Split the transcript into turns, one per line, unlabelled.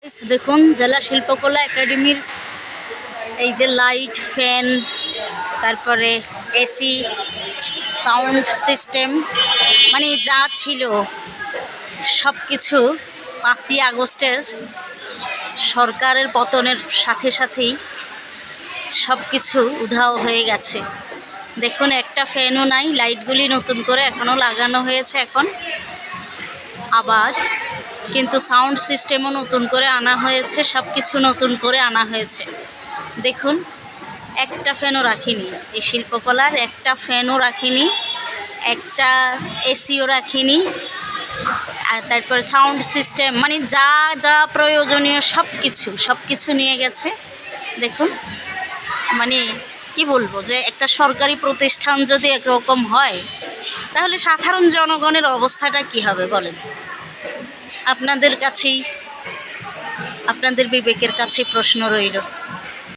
দেখুন জেলা শিল্পকলা একাডেমির এই যে লাইট, ফ্যান, তারপরে এসি, সাউন্ড সিস্টেম, মানে যা ছিল সব কিছু 5ই আগস্টের সরকারের পতনের সাথে সাথেই সব কিছু উধাও হয়ে গেছে। দেখুন একটা ফ্যানও নাই, লাইটগুলি নতুন করে এখনও লাগানো হয়েছে এখন আবার, কিন্তু সাউন্ড সিস্টেমও নতুন করে আনা হয়েছে, সব কিছু নতুন করে আনা হয়েছে। দেখুন একটা ফ্যানও রাখিনি, এই শিল্পকলার একটা ফ্যানও রাখিনি, একটা এসিও রাখিনি, আর তারপর সাউন্ড সিস্টেম, মানে যা যা প্রয়োজনীয় সব কিছু নিয়ে গেছে। দেখুন মানে কি বলবো, যে একটা সরকারি প্রতিষ্ঠান যদি একরকম হয় তাহলে সাধারণ জনগণের অবস্থাটা কি হবে বলেন? আপনাদের কাছেই, আপনাদের বিবেকের কাছেই প্রশ্ন রইল।